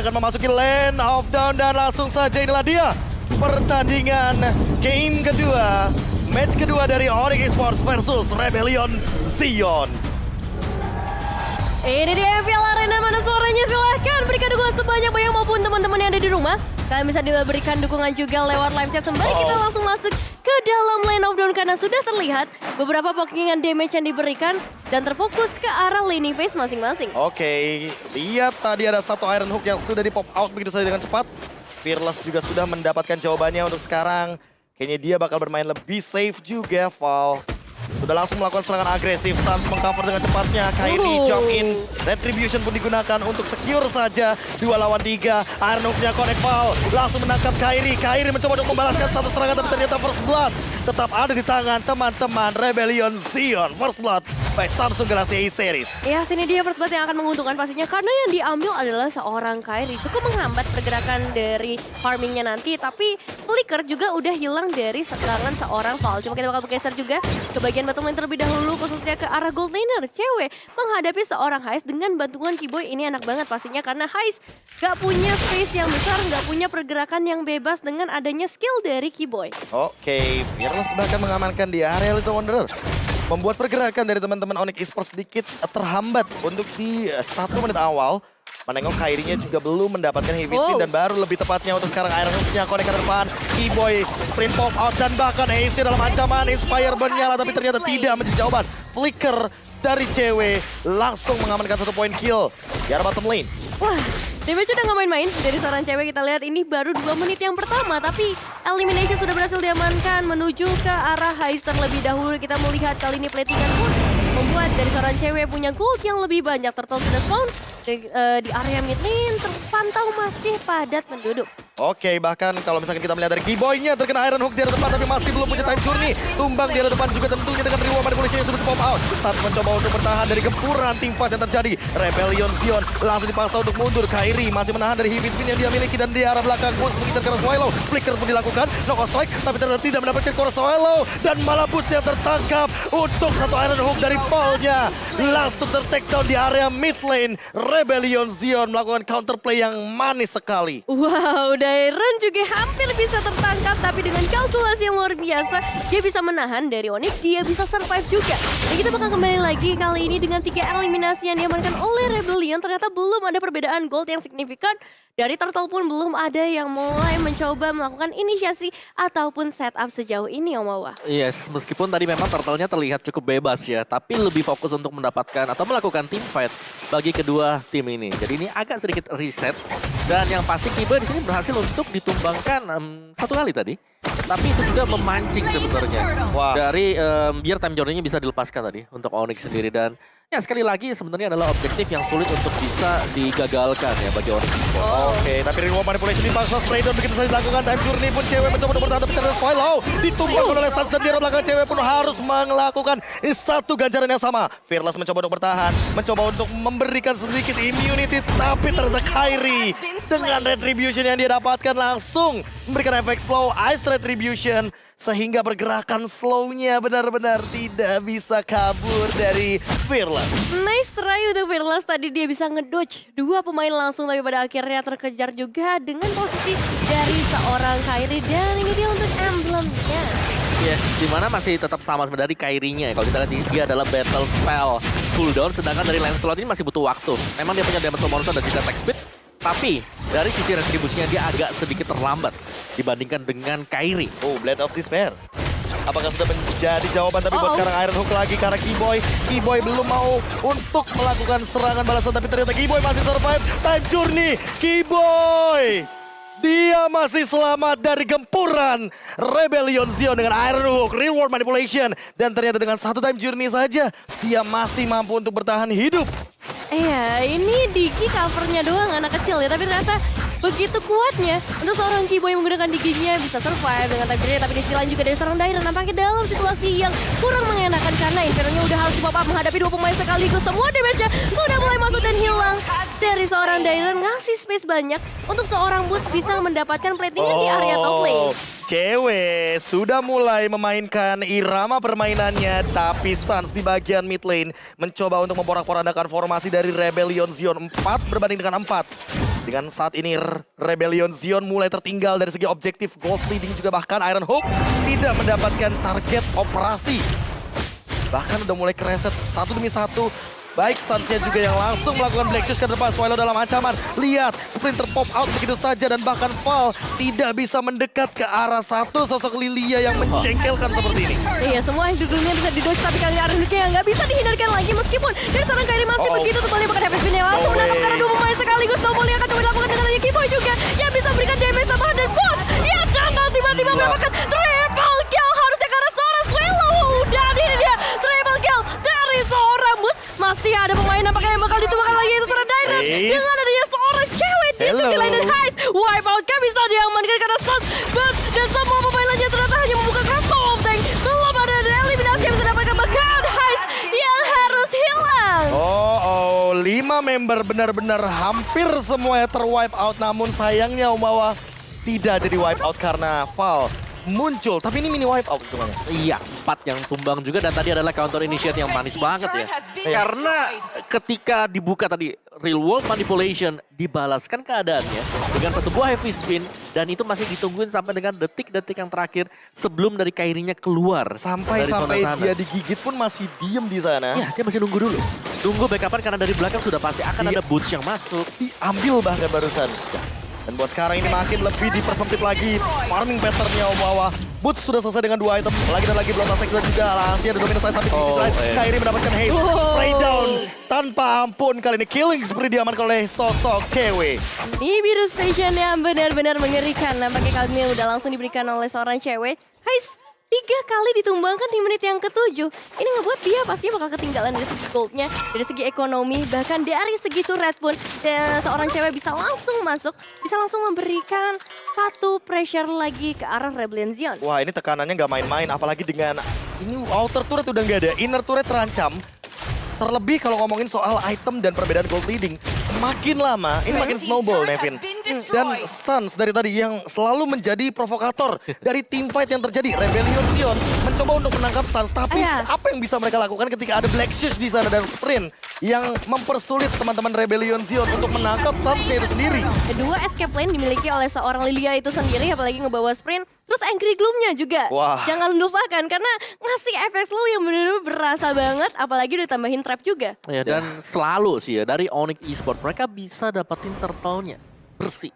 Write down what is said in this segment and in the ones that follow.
akan memasuki lane of down dan langsung saja inilah dia pertandingan game kedua, match kedua dari Onyx Esports versus Rebellion Zion. Ini dia MPL Arena, mana suaranya? Silahkan berikan dukungan sebanyak-banyak maupun teman-teman yang ada di rumah. Kalian bisa diberikan dukungan juga lewat live chat sembari kita langsung masuk ke dalam lane of down karena sudah terlihat beberapa pokingan damage yang diberikan dan terfokus ke arah laning phase masing-masing. Oke, lihat tadi ada satu Iron Hook yang sudah di pop out begitu saja dengan cepat. Fearless juga sudah mendapatkan jawabannya untuk sekarang. Kayaknya dia bakal bermain lebih safe juga, Val. Sudah langsung melakukan serangan agresif, Suns mengcover dengan cepatnya, Kairi jump in, Retribution pun digunakan untuk secure saja 2 lawan 3, Iron Hook-nya connect Val, langsung menangkap Kairi mencoba untuk membalaskan satu serangan tapi ternyata First Blood tetap ada di tangan teman-teman Rebellion Zion. First Blood by Samsung Galaxy A Series. Ya, sini dia First Blood yang akan menguntungkan pastinya karena yang diambil adalah seorang Kairi. Cukup menghambat pergerakan dari farmingnya nanti, tapi Flicker juga udah hilang dari serangan seorang Val. Cuma kita bakal bergeser juga ke bagian bottom lane terlebih dahulu, khususnya ke arah gold laner. Cewek menghadapi seorang Heist dengan bantuan Keyboy ini enak banget pastinya karena Heist gak punya space yang besar, gak punya pergerakan yang bebas dengan adanya skill dari Keyboy. Oke, Fearless bahkan mengamankan di area Little Wanderer. Membuat pergerakan dari teman-teman Onyx Esports sedikit terhambat untuk di 1 menit awal. Menengok Kairinya juga belum mendapatkan heavy spin dan baru lebih tepatnya untuk sekarang Iron Hook-nya connect ke depan. Keyboy sprint pop out dan bahkan AC dalam ancaman. Inspire bernyala tapi ternyata tidak menjadi jawaban. Flicker dari cewek langsung mengamankan 1 poin kill di arah bottom lane. Wah, damage udah gak main-main dari seorang cewek. Kita lihat ini baru 2 menit yang pertama, tapi elimination sudah berhasil diamankan menuju ke arah Heist terlebih dahulu. Kita melihat kali ini platingan pun membuat dari seorang cewek punya gold yang lebih banyak. Turtle sudah spawn di area mid lane, terpantau masih padat penduduk. Oke, bahkan kalau misalkan kita melihat dari Keyboy-nya terkena Iron Hook di arah depan tapi masih belum punya time journey. Tumbang di arah depan juga tentunya dengan reward manipulation yang sudah pop out. Saat mencoba untuk bertahan dari gempuran teamfight yang terjadi. Rebellion Zion langsung dipaksa untuk mundur. Kairi masih menahan dari heavy spin yang dia miliki dan di arah belakang pun mengincar ke Swallow. Flicker pun dilakukan, knock strike tapi ternyata tidak mendapatkan core Swallow dan malah boots yang tertangkap untuk 1 Iron Hook dari Paul-nya. Langsung ter-take down di area mid lane. Rebellion Zion melakukan counterplay yang manis sekali. Wow, Dairon juga hampir bisa tertangkap, tapi dengan kalkulasi yang luar biasa, dia bisa menahan dari Onyx, dia bisa survive juga. Dan kita bakal kembali lagi kali ini dengan 3 eliminasi yang diamankan oleh Rebellion. Ternyata belum ada perbedaan gold yang signifikan. Dari Turtle pun belum ada yang mulai mencoba melakukan inisiasi ataupun setup sejauh ini, Om Wawa. Yes, meskipun tadi memang Turtle-nya terlihat cukup bebas ya, tapi lebih fokus untuk mendapatkan atau melakukan team fight bagi kedua tim ini. Jadi ini agak sedikit reset dan yang pasti Keyboy di sini berhasil untuk ditumbangkan 1 kali tadi. Tapi itu juga memancing sebenarnya dari biar time journey-nya bisa dilepaskan tadi untuk Onyx sendiri. Dan ya sekali lagi sebenarnya adalah objektif yang sulit untuk bisa digagalkan ya bagi Onyx. Oke, tapi reward manipulation dipaksa Straydon begitu saja dilakukan. Time journey pun cewek mencoba untuk bertahan tapi ternyata Swallow ditumbang oleh Suns dan di arah belakang cewek pun harus melakukan 1 ganjaran yang sama. Fearless mencoba untuk bertahan, mencoba untuk memberikan sedikit immunity tapi ternyata Kairi dengan retribution yang dia dapatkan langsung memberikan efek slow ice retribution sehingga pergerakan slownya benar-benar tidak bisa kabur dari Fearless. Nice try untuk Fearless, tadi dia bisa ngedodge 2 pemain langsung tapi pada akhirnya terkejar juga dengan posisi dari seorang Kairi dan ini dia untuk emblemnya. Yes, dimana masih tetap sama sebenarnya dari Kairinya. Kalau kita lihat dia adalah battle spell cooldown, sedangkan dari Lancelot ini masih butuh waktu. Memang dia punya damage monster dan juga attack speed, tapi dari sisi retribusinya dia agak sedikit terlambat dibandingkan dengan Kairi. Oh, Blade of Despair. Apakah sudah menjadi jawaban tapi buat sekarang Iron Hook lagi karena Keyboy. Keyboy belum mau untuk melakukan serangan balasan tapi ternyata Keyboy masih survive. Time journey, Keyboy. Dia masih selamat dari gempuran Rebellion Zion dengan Iron Hook, reward manipulation. Dan ternyata dengan 1 time journey saja, dia masih mampu untuk bertahan hidup. Iya, ini Digi covernya doang anak kecil ya, tapi ternyata begitu kuatnya untuk seorang Keyboy menggunakan Diginya bisa survive dengan time journey. Tapi di sisi lain juga dari seorang Dairon nampaknya dalam situasi yang kurang mengenakan karena Inferno-nya udah harus di-pop up menghadapi 2 pemain sekaligus. Semua damage-nya sudah mulai masuk dan hilang dari seorang Dairon, ngasih space banyak untuk seorang Boots bisa mendapatkan platingan di area top lane. Cewek sudah mulai memainkan irama permainannya, tapi Suns di bagian mid lane mencoba untuk memporak-porandakan formasi dari Rebellion Zion 4 berbanding dengan 4. Dengan saat ini Rebellion Zion mulai tertinggal dari segi objektif gold leading, juga bahkan Iron Hook tidak mendapatkan target operasi. Bahkan udah mulai kereset satu demi satu. Baik Suns-nya juga yang langsung melakukan Black Shoes ke depan. Swallow dalam ancaman. Lihat, Splinter pop out begitu saja dan bahkan Val tidak bisa mendekat ke arah satu sosok Lilia yang menjengkelkan seperti ini. Iya, semua yang judulnya bisa didodge, tapi kali Iron Hook yang nggak bisa dihindarkan lagi meskipun dari seorang Kairi masih begitu tebalnya, bahkan Happy Spin yang langsung menangkap karena dua pemain sekaligus. Tomoli akan coba dilakukan dengan lagi Kiboy juga yang bisa berikan damage tambahan dan Bot yang gagal tiba-tiba mendapatkan triple kill harusnya karena seorang Swallow. Dan ini dia triple kill dari seorang Bus. Masih ada pemain nampaknya yang bakal dituakan lagi, itu Dairon dengan adanya seorang cewek di sisi lain dan Heist. Wipeout kan bisa diamankan karena Suns dan semua pemain lainnya ternyata hanya membuka crossbow of tank. Belum ada eliminasi yang bisa dapatkan, bahkan Heist yang harus hilang. 5 member benar-benar hampir semuanya terwipe out, namun sayangnya Umawa tidak jadi wipe out karena Val muncul. Tapi ini mini wipe out gimana? Iya, 4 yang tumbang juga dan tadi adalah counter initiate yang manis banget ya. Karena ketika dibuka tadi real world manipulation, dibalaskan keadaannya dengan satu buah heavy spin dan itu masih ditungguin sampai dengan detik-detik yang terakhir sebelum dari Kairinya keluar. Sampai dari zona sana. dia digigit pun masih diem di sana. Iya, dia masih nunggu dulu. Nunggu backupan karena dari belakang sudah pasti akan ada boots yang masuk. Diambil bahkan barusan. Dan buat sekarang ini makin lebih dipersempit lagi farming patternnya Umawa. Boots sudah selesai dengan 2 item. Lagi dan lagi Blood Attack dan juga Alasi ada dominance tapi di sisi lain Kairi mendapatkan haste. Spray down tanpa ampun. Kali ini killing seperti diamankan oleh sosok cewek. Ini biru station yang benar-benar mengerikan. Nampaknya kali ini udah langsung diberikan oleh seorang cewek. Heist 3 kali ditumbangkan di menit yang ke-7. Ini ngebuat dia pasti bakal ketinggalan dari segi goldnya, dari segi ekonomi, bahkan dari segi turret pun. Seorang cewek bisa langsung masuk, bisa langsung memberikan satu pressure lagi ke arah Rebellion Zion. Wah, ini tekanannya nggak main-main, apalagi dengan ini outer turret udah nggak ada, inner turret terancam. Terlebih kalau ngomongin soal item dan perbedaan gold leading, makin lama ini makin snowball, Nevin. Dan Suns dari tadi yang selalu menjadi provokator dari team fight yang terjadi. Rebellion Zion mencoba untuk menangkap Suns, tapi apa yang bisa mereka lakukan ketika ada Black Shoes di sana dan Sprint yang mempersulit teman-teman Rebellion Zion untuk menangkap Suns-nya itu sendiri. Kedua escape lane dimiliki oleh seorang Lilia itu sendiri, apalagi ngebawa Sprint. Terus Angry Gloom-nya juga. Wah. Jangan lupakan karena ngasih efek slow yang benar-benar berasa banget, apalagi udah tambahin trap juga. Ya, dan selalu sih ya dari Onyx Esports mereka bisa dapetin turtle-nya bersih.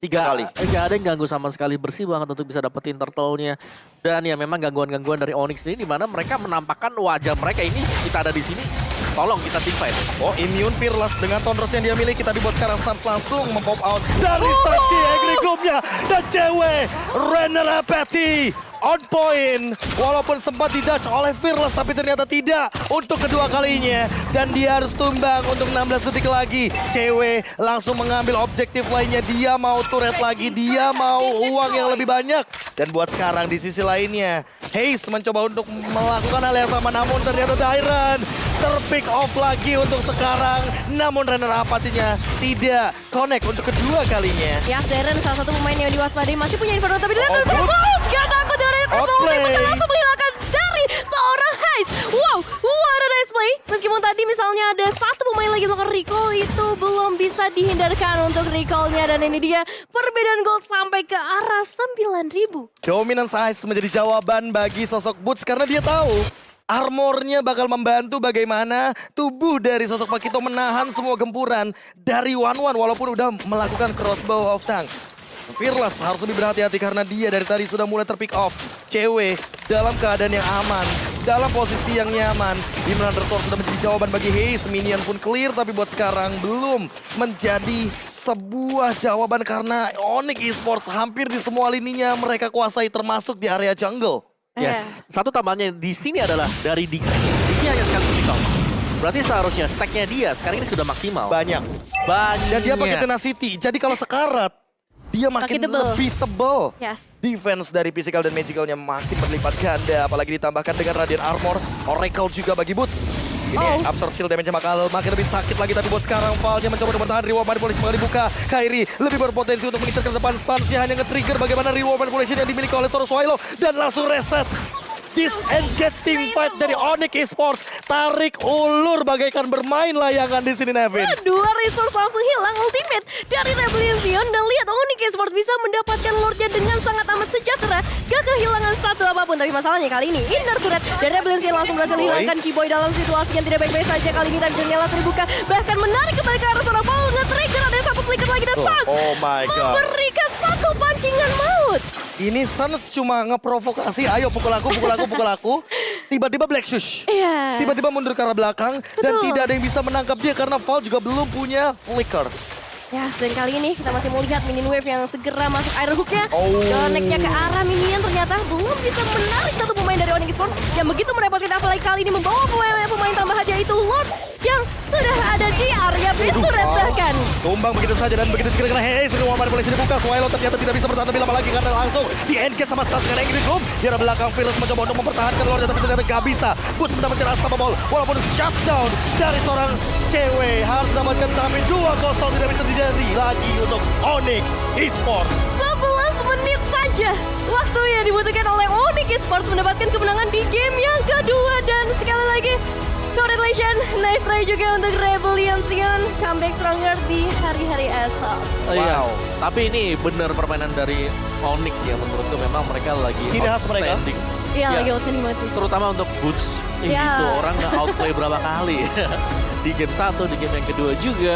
3 kali. Gak ada yang ganggu sama sekali, bersih banget untuk bisa dapetin turtle-nya. Dan ya memang gangguan-gangguan dari Onyx ini dimana mereka menampakkan wajah mereka ini, kita ada di sini. Tolong kita team fight. Oh, immune fearless dengan Thunders yang dia miliki, tapi buat sekarang Suns langsung mempop out dari Sakti Angry Gloom-nya. Dan cewek Renner Apathy on point. Walaupun sempat dijudge oleh Fearless, tapi ternyata tidak untuk kedua kalinya. Dan dia harus tumbang untuk 16 detik lagi. Cewek langsung mengambil objektif lainnya. Dia mau turret lagi, dia mau uang yang lebih banyak. Dan buat sekarang di sisi lainnya, Haze mencoba untuk melakukan hal yang sama, namun ternyata Dairon terpick off lagi untuk sekarang. Namun Renner Apathy-nya tidak connect untuk kedua kalinya. Ya, Dairon salah satu pemain yang diwaspadai, masih punya info, tapi dilihat terus. Gak takut dari performa, langsung menghilangkan dari seorang Heist. Wow, what a nice play. Meskipun tadi misalnya ada satu pemain lagi melakukan recall, itu belum bisa dihindarkan untuk recall-nya. Dan ini dia perbedaan gold sampai ke arah 9.000. Dominance Ice menjadi jawaban bagi sosok Boots karena dia tahu armornya bakal membantu bagaimana tubuh dari sosok Pakito menahan semua gempuran dari One-One walaupun udah melakukan crossbow of tank. Fearless harus lebih berhati-hati karena dia dari tadi sudah mulai terpick off. Cewek dalam keadaan yang aman, dalam posisi yang nyaman. Demon Undersword sudah menjadi jawaban bagi Haze. Minion pun clear, tapi buat sekarang belum menjadi sebuah jawaban karena Onyx Esports hampir di semua lininya mereka kuasai termasuk di area jungle. Yes, satu tambahannya di sini adalah dari Diki. Diki hanya sekali pick off. Berarti seharusnya stacknya dia sekarang ini sudah maksimal. Banyak. Dan dia pakai tenacity. Jadi kalau sekarat, dia makin lebih tebal. Yes. Defense dari physical dan magicalnya makin berlipat ganda. Apalagi ditambahkan dengan Radiant Armor. Oracle juga bagi Boots. Ini absorb shield damage-nya bakal makin lebih sakit lagi. Tapi buat sekarang Val-nya mencoba untuk bertahan. Reward Manipulation bakal dibuka. Kairi lebih berpotensi untuk mengincar ke depan. Suns-nya hanya nge-trigger bagaimana Reward Manipulation yang dimiliki oleh Toro Swallow. Dan langsung reset. Disengage team fight dari Onyx Esports. Tarik ulur bagaikan bermain layangan di sini, Nevin. Dua resource langsung hilang ultimate dari Rebellion. Dan lihat Onyx Esports bisa mendapatkan Lordnya dengan sangat amat sejahtera. Gak kehilangan satu apapun. Tapi masalahnya kali ini Inner Turret dari Rebellion langsung berhasil hilangkan Keyboy dalam situasi yang tidak baik-baik saja. Kali ini time zone-nya langsung dibuka. Bahkan menarik kembali ke arah sana. Paul nge-trigger, ada satu flicker lagi dan Suns Oh my god. memberikan satu pancingan maut. Ini Suns cuma ngeprovokasi, ayo pukul aku, pukul aku, pukul aku. Tiba-tiba Black Shush. Iya. Tiba-tiba mundur ke arah belakang. Dan Betul. tidak ada yang bisa menangkap dia karena Val juga belum punya flicker. Ya, dan kali ini kita masih mau lihat minion wave yang segera masuk air hook-nya. Oh. Connect-nya ke arah minion ternyata belum bisa menarik satu pemain dari Onyx Esports yang begitu merepotkan, apalagi kali ini membawa pemain tambahan yaitu Lord yang sudah ada di area pintu red bahkan. Tumbang begitu saja dan begitu juga kena Hey, sudah manipulasi dibuka. Swallow ternyata tidak bisa bertahan lebih lama lagi karena langsung di-engage sama Suns karena Ingrid Gloom. Di arah belakang Fearless mencoba untuk mempertahankan Lord tapi ternyata gak bisa. Boost mendapatkan Unstoppable walaupun shutdown dari seorang cewek. Harus mendapatkan tapi 2-0 tidak bisa terjadi lagi untuk Onyx Esports. 11 menit saja waktu yang dibutuhkan oleh Onyx Esports mendapatkan kemenangan di game yang kedua. Dan sekali lagi congratulations, nice try juga untuk Rebellion Sion, comeback stronger di hari-hari esok. Iya, Wow. tapi ini benar permainan dari Onyx ya menurutku memang mereka lagi Ciri khas mereka. outstanding. Iya, Ya, lagi outstanding banget sih. terutama untuk Boots. Ya. Itu orang nge-outplay berapa kali. Di game 1, di game yang kedua juga.